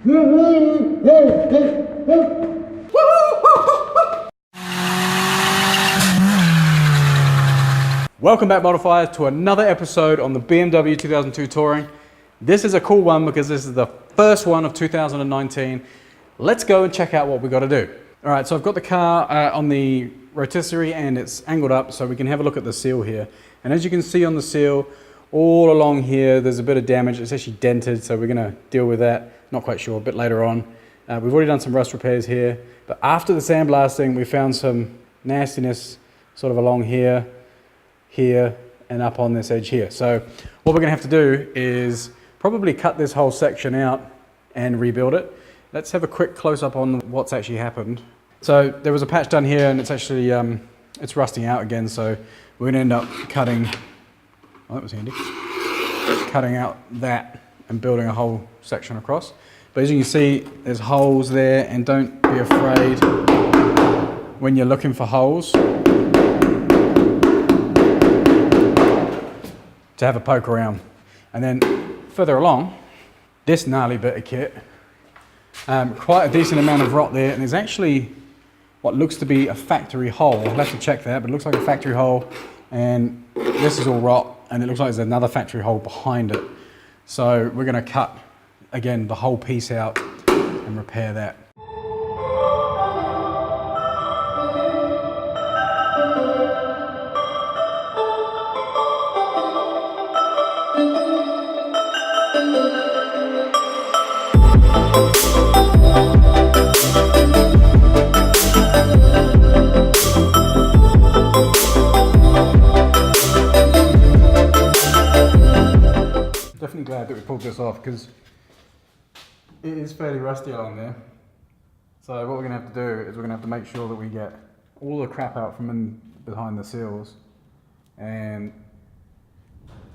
Welcome back, modifiers, to another episode on the BMW 2002 Touring. This is a cool one because this is the first one of 2019. Let's go and check out what we've got to do. All right, so I've got the car on the rotisserie and it's angled up so we can have a look at the seal here. And as you can see on the seal, all along here, there's a bit of damage. It's actually dented, so we're gonna deal with that. Not quite sure, a bit later on. We've already done some rust repairs here, but after the sandblasting, we found some nastiness sort of along here, and up on this edge here. So what we're gonna have to do is probably cut this whole section out and rebuild it. Let's have a quick close-up on what's actually happened. So there was a patch done here and it's actually, it's rusting out again, so we're gonna end up cutting, oh, that was handy, cutting out that and building a whole section across. But as you can see, there's holes there, and don't be afraid when you're looking for holes to have a poke around. And then further along, this gnarly bit of kit, quite a decent amount of rot there, and there's actually what looks to be a factory hole. I'll have to check that, but it looks like a factory hole, and this is all rot, and it looks like there's another factory hole behind it. So we're gonna cut, again, the whole piece out and repair that. Definitely glad that we pulled this off because it is fairly rusty along there. So what we're going to have to do is we're going to have to make sure that we get all the crap out from in behind the seals and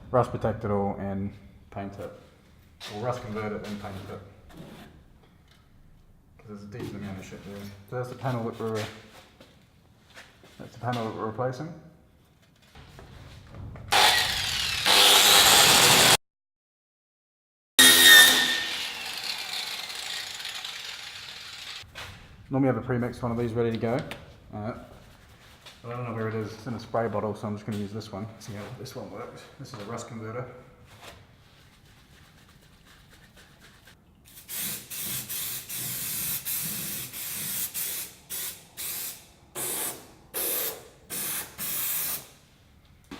rust protect it all and paint it. Or rust convert it and paint it. Because there's a decent amount of shit there. So that's the panel that we're replacing. Normally I have a pre-mixed one of these ready to go. But I don't know where it is. It's in a spray bottle, so I'm just going to use this one. See how this one works. This is a rust converter.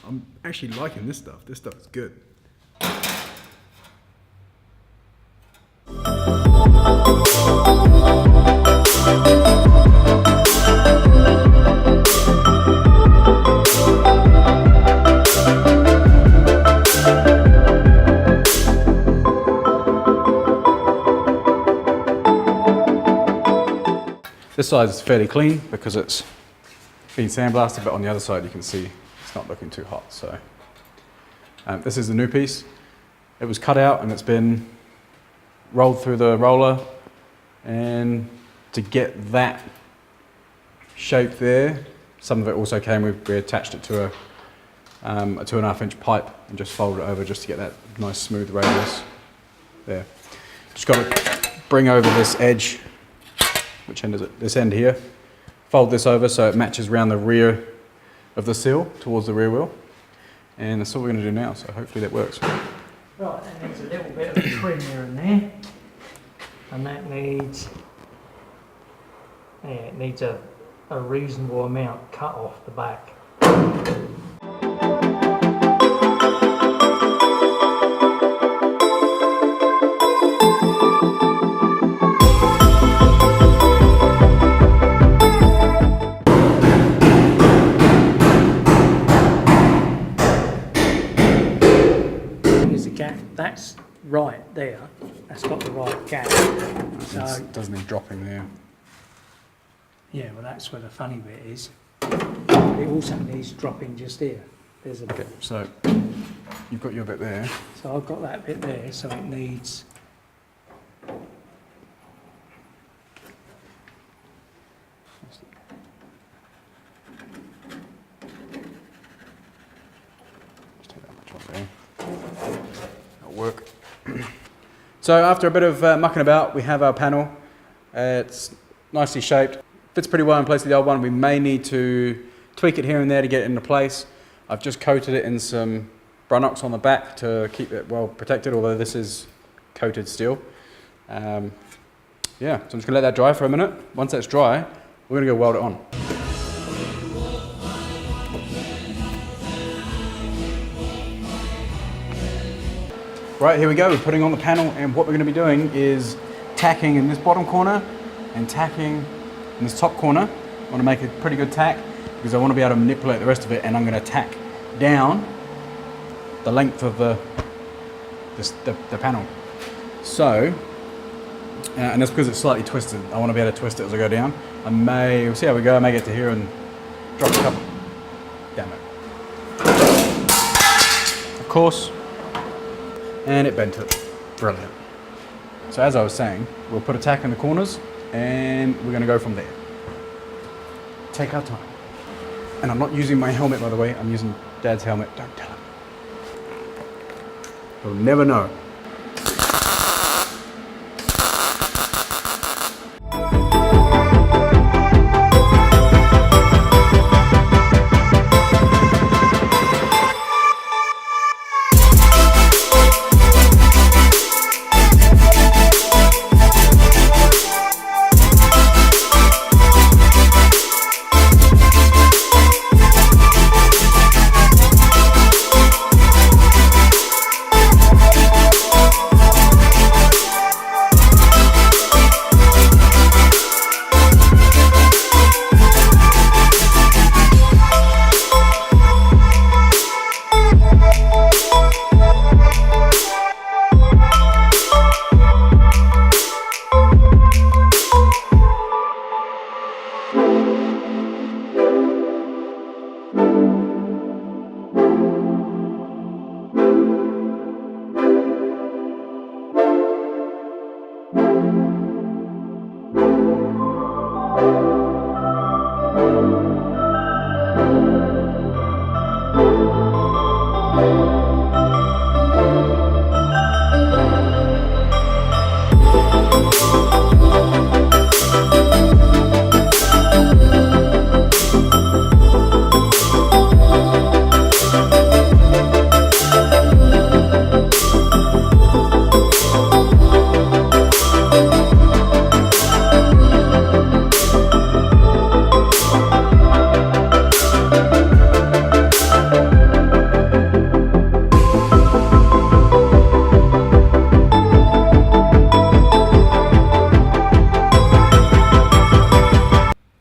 I'm actually liking this stuff. This stuff is good. This side is fairly clean because it's been sandblasted, but on the other side you can see it's not looking too hot. So this is the new piece. It was cut out and it's been rolled through the roller, and to get that shape there, some of it also came with, we attached it to a 2.5 inch pipe and just folded it over just to get that nice smooth radius there. Just got to bring over this edge. Which end is it? This end here. Fold this over so it matches around the rear of the seal towards the rear wheel. And that's what we're going to do now, so hopefully that works. Right, and there's a little bit of trim here and there. And that needs, yeah, it needs a reasonable amount cut off the back. That's right there, that's got the right gap. So It doesn't need dropping there. yeah, well that's where the funny bit is. It also needs dropping just here. There's a Okay, so you've got your bit there. So I've got that bit there, so it needs. So after a bit of mucking about, we have our panel. It's nicely shaped. Fits pretty well in place of the old one. We may need to tweak it here and there to get it into place. I've just coated it in some Brunox on the back to keep it well protected, although this is coated steel. Yeah, so I'm just gonna let that dry for a minute. Once that's dry, we're gonna go weld it on. Right, here we go, we're putting on the panel, and what we're gonna be doing is tacking in this bottom corner and tacking in this top corner. I wanna make a pretty good tack because I wanna be able to manipulate the rest of it, and I'm gonna tack down the length of the panel. So, and that's because it's slightly twisted. I want to be able to twist it as I go down. We'll see how we go. I may get to here and drop a couple. Damn it. Of course. And it bent it. Brilliant. So as I was saying, we'll put a tack in the corners and we're going to go from there. Take our time. And I'm not using my helmet, by the way. I'm using Dad's helmet. Don't tell him. He'll never know.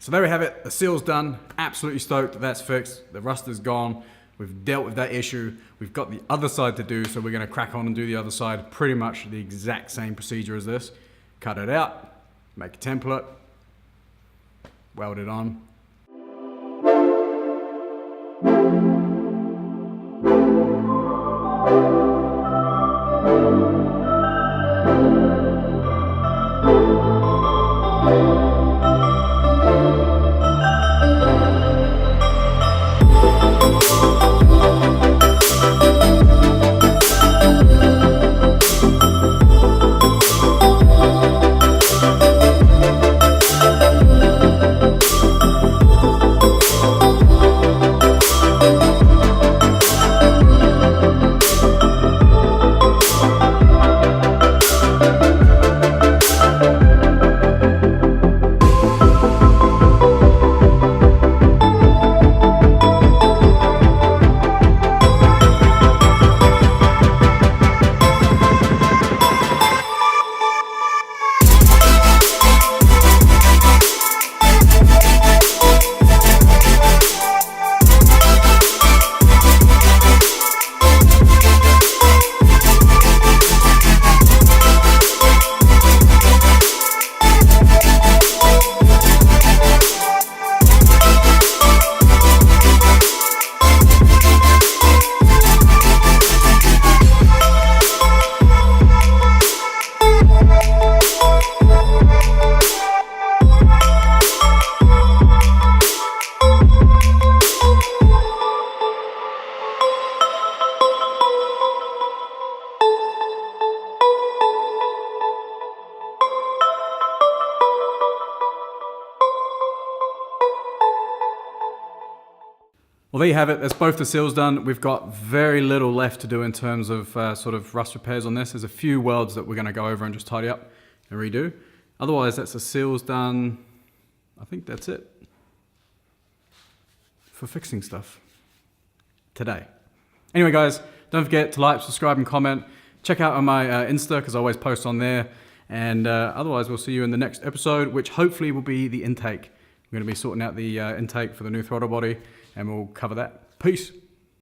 So there we have it, the seal's done, absolutely stoked that that's fixed, the rust is gone, we've dealt with that issue, we've got the other side to do, so we're going to crack on and do the other side, pretty much the exact same procedure as this. Cut it out, make a template, weld it on. Well, there you have it. That's both the seals done. We've got very little left to do in terms of sort of rust repairs on this. There's a few welds that we're going to go over and just tidy up and redo. Otherwise, that's the seals done. I think that's it for fixing stuff today. Anyway, guys, don't forget to like, subscribe, and comment. Check out on my Insta, because I always post on there. And otherwise, we'll see you in the next episode, which hopefully will be the intake. I'm going to be sorting out the intake for the new throttle body, and we'll cover that. Peace.